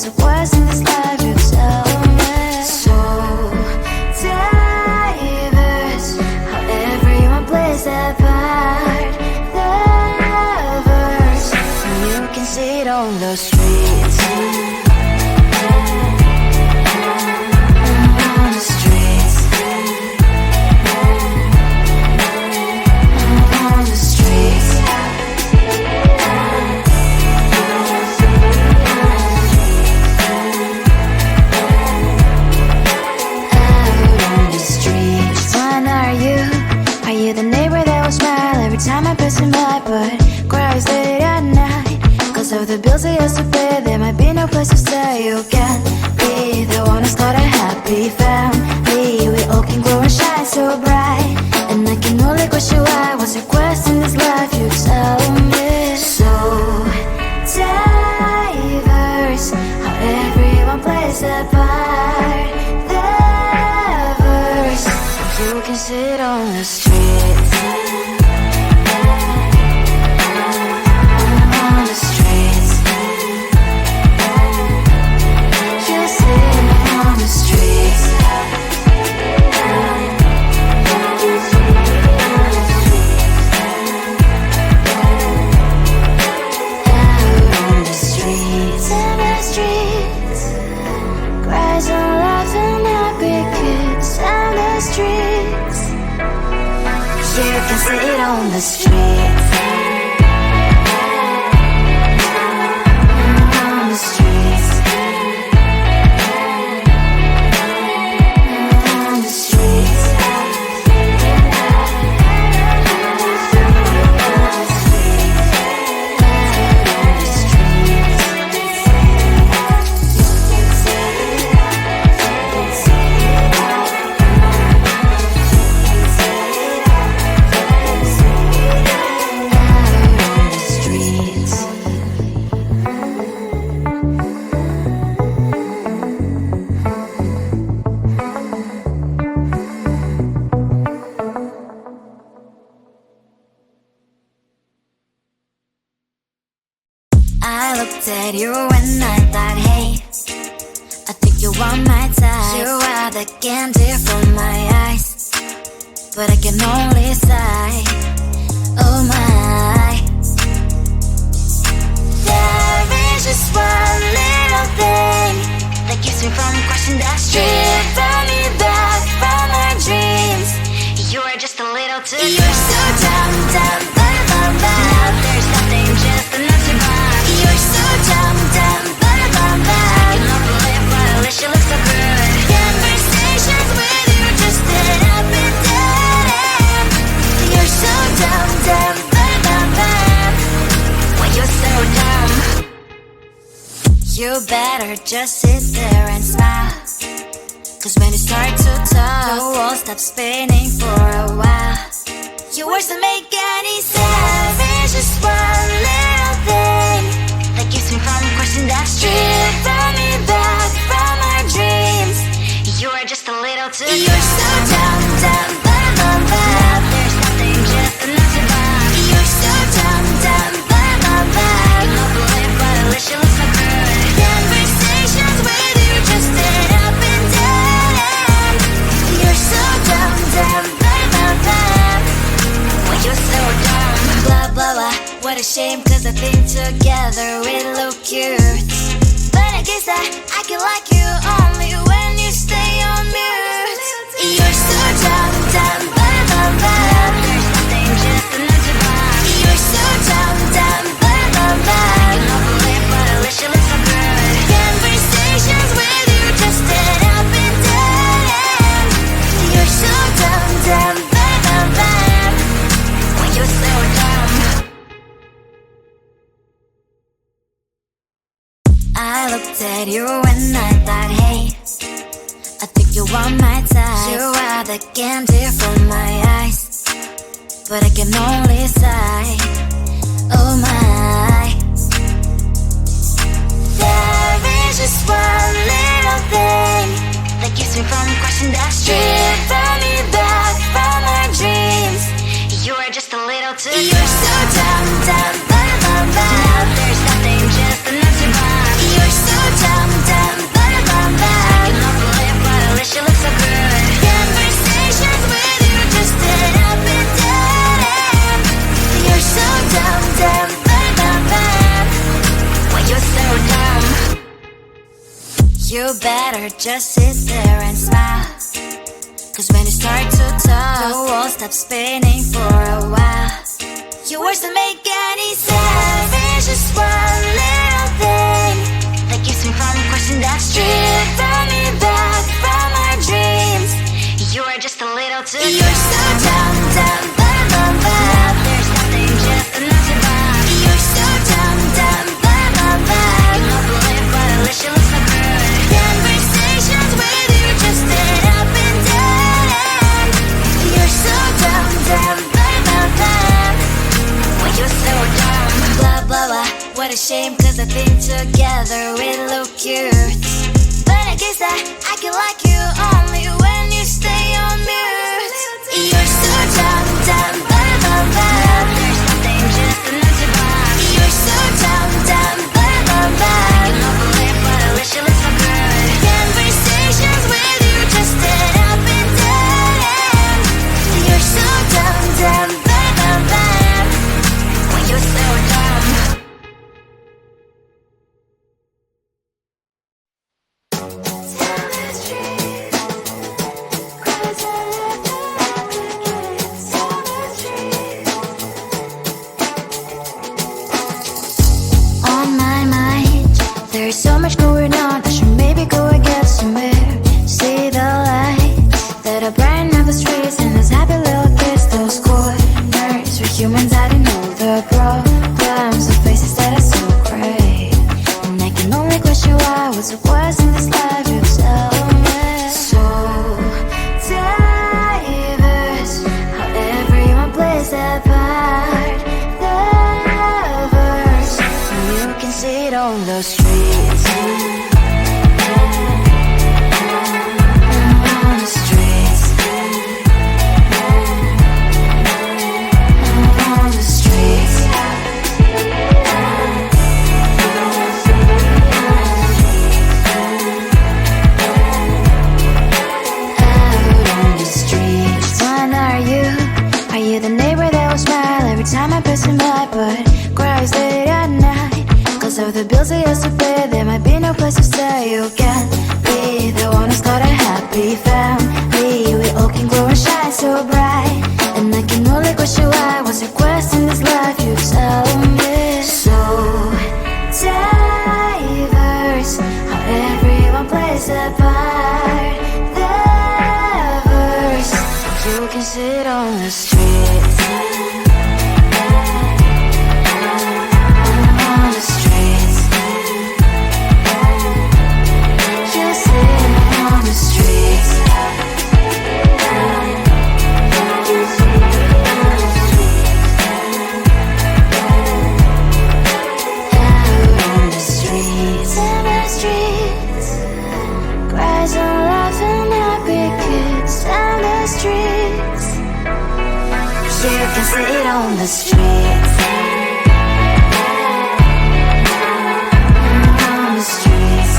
a question this life you tell me. So diverse, how everyone plays their part. Their verse, and you can see it on the streets. On the streets. On the streets. The neighbor that will smile every time I pass him by, but cries late at night. Cause of the bills he has to pay, there might be no place to stay. You can't be the one who's got a happy family. We all can glow and shine so bright, and I can only question why. What's your quest in this life, you tell me. So diverse, how everyone plays their part. Their verse, you can sit on the street. On the streets. You sit on the streets. Out on the streets. In the streets. Cries and laughing happy kids. On the streets. You can see it on the streets. On the streets. On the streets. I looked at you and I thought, hey, I think you are my type. You are the candy from my eyes, but I can only sigh, oh my. There is just one little thing that keeps me from crossing that street. Pull me back from my dreams. You are just a little too young. You're so dumb, dumb, but now there's nothing, just enough to buy. You're so dumb, dumb, but I cannot believe but at least you look so good. Conversations with you just end up in dead end. You're so dumb, dumb, but when you're so dumb, you better just sit there and smile. Cause when you start to talk, the world stops spinning for a while. Your words don't make any sense. There's just one little thing that keeps me from crossing that street. Pull me back from my dreams. You are just a little too young. You're so dumb, dumb, but there's nothing, just enough to buy. You're so dumb, dumb, but cannot believe but at least you look so good. Conversations with you just end up in dead end. You're so dumb, dumb, but when you're so dumb. Blah, blah, blah, what a shame, cause I think together we look cute. But I guess I can like you only when you stay on mute. You're so dumb, dumb, but there's nothing, just enough to buy. You're so dumb, dumb, but cannot believe but at least you look so good. Conversations with you just end up in dead end. You're so dumb, dumb, but when you're so dumb. I looked at you and I thought, hey, I think you are my type. You are the candy from my eyes, but I can only sigh, oh my. There is just one little thing that keeps me from crossing that street. Pull me back from my dreams. You are just a little too young. You're so dumb, dumb, but there's nothing, just enough to buy. You're so dumb, You better just sit there and smile, 'cause when you start to talk, the world stops spinning for a while. Your words don't make any sense. It's just one little thing that keeps me from questioning that stripping me back from our dreams. You are just a little too young. You're so dumb, dumb, blah, blah, blah. There's nothing just enough to buy. You're so dumb, dumb, blah, blah, blah. You don't believe, but at least you look so good. Conversations with you just end up in dead end. You're so dumb, dumb, blah, blah, blah. When you're so dumb, blah, blah, blah. What a shame, 'cause I think together we look cute. But I guess that I can like you only when you stay on mute. You're so dumb, dumb, blah, blah, blah. There's nothing just enough to buy. You're so dumb, dumb, blah, blah, blah. You don't believe, but at least you look so good. Conversations with you just end up in dead end. You're so dumb, dumb, blah, blah, blah. When you're so dumb. On my mind, there's so much going on. I should maybe go and get somewhere. See the lights that are brighten up the streets, and those happy little kids, those corners where humans hiding all the problems, the faces that are so great. And I can only question why was it worse in this life. You tell me. So diverse, how everyone plays their part. You can see it on the streets. On the streets. On the streets. Out on the streets. When are you? Are you the neighbor that will smile every time I pass him by, but cries late at night? 'Cause of the bills I used to pay, there might be no place to stay. You can't be the one who's got a happy family. We all can grow and shine so bright. And I can only question why was a quest in this life. You tell me. So diverse, how everyone plays their part. Diverse, you can sit on the streets. On the streets. You sit on the streets. Out on the streets. In the streets. Cries and laughing happy kids. On the streets. You can sit on the streets. On the streets.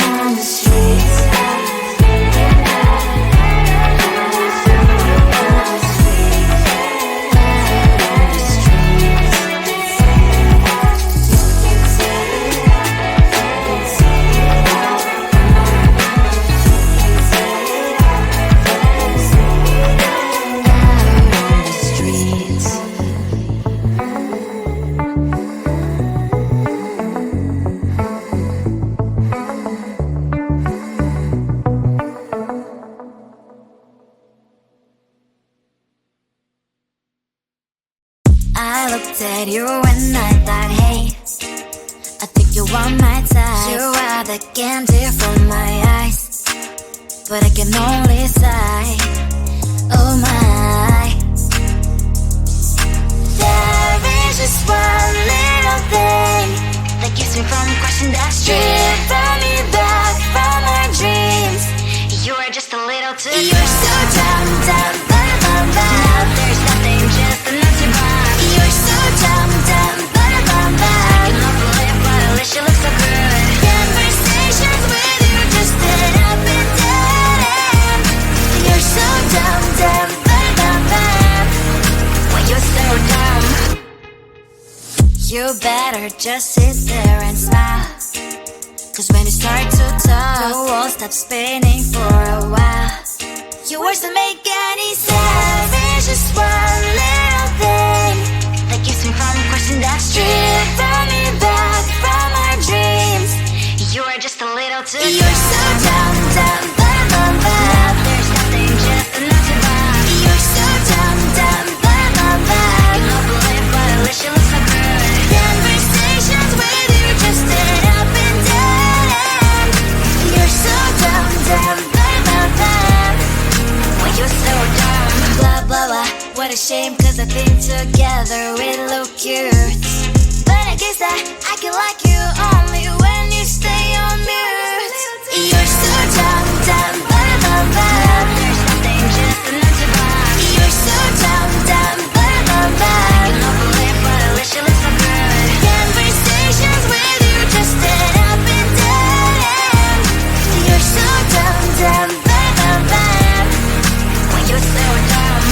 On the streets. I looked at you and I thought, hey, I think you want my type. You are the candy from my eyes, but I can only sigh. Oh my, there is just one little thing that keeps me from questioning that stripping me back from our dreams. You are just a little too young. You're so dumb, dumb, blah, blah, blah. There's nothing just enough to buy. You're so dumb, dumb, blah, blah, blah. You don't believe, but at least you look so good. Conversations with you just end up in dead end. You're so dumb, dumb, blah, blah, blah. When you're so dumb. You better just sit there and smile. Cause when you start to talk, the world stops spinning for a while. Your words don't make any sense. There's just one little thing that keeps me from crossing that street, from me back from our dreams. You are just a little too young. You're so dumb, dumb, bum, bum, bum. There's nothing just enough to buy. You're so dumb, dumb, bum, bum, bum. You don't believe, but at least you look so good. Conversations with you just end up in dead end. You're so dumb, dumb, bum, bum, bum. When you're so dumb. Blah, blah, blah. What a shame, cause I think together we look cute. But I guess that I can like you only when you stay on mute. You're so dumb, dumb, bum, bum, bum. There's nothing just enough to buy. You're so dumb, dumb, bum, bum, bum. You don't believe, but at least you look so good. Conversations with you just end up in dead end. You're so dumb, dumb, bum, bum, bum. When you're so dumb.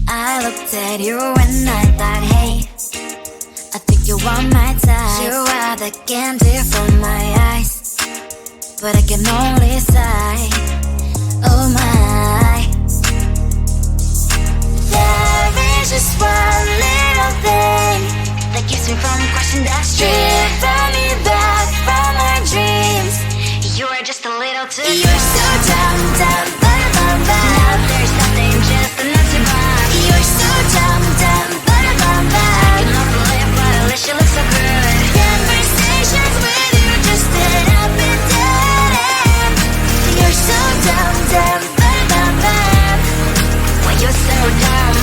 I looked at you and I thought, hey, I think you want my type. You are the candy from my eyes, but I can only sigh. Oh my. There is just one little thing that keeps me from crossing that street, from me back from our dreams. You are just a little too young. You're so dumb, dumb, bum, bum, bum. There's nothing just enough to buy. You're so dumb, dumb, bum, bum, bum. You don't believe, but at least you look so good. Conversations with you just end up in dead end. You're so dumb, dumb, bum, bum, bum. When you're so dumb.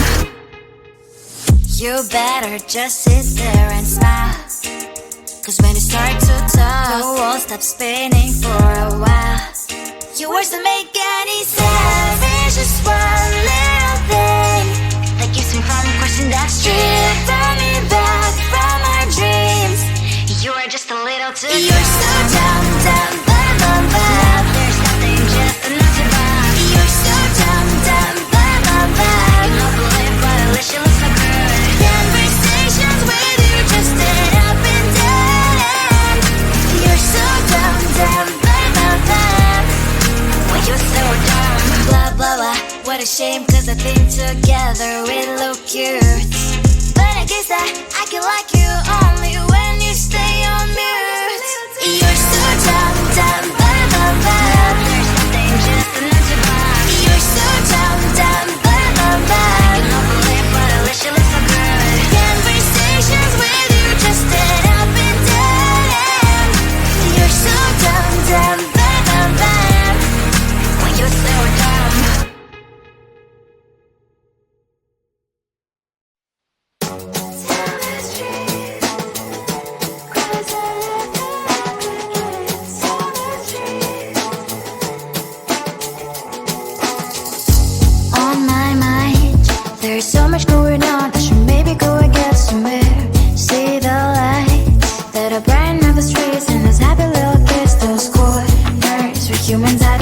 You better just sit there and smile. Cause when you start to talk, the world stops spinning for a while. Your words don't make any sense. There's just one little thing that keeps me from crossing that street, from me back from our dreams. You are just a little too young. You're so dumb, dumb, bum, bum, bum. There's nothing just enough to buy. You're so dumb, dumb, bum, bum, bum. You don't believe, but at least you look so good. Conversations with you just end up in dead end. You're so dumb, dumb, bum, bum, bum. When you're so dumb. Blah, blah, blah. What a shame, cause I think together we look cute. But I guess that I can like you only when you stay on mute. You're so dumb, dumb, bum, bum, bum. There's nothing just enough to buy. You're so dumb, dumb, bum, bum, bum. You don't believe, but at least you look so good. Conversations with you just end up in dead end. You're so dumb, dumb, bum, bum, bum. When you're so dumb. On my mind, there's so much going on. I should maybe go and get somewhere. See the lights that are brighten up the streets, and those happy little kids, those corners where humans are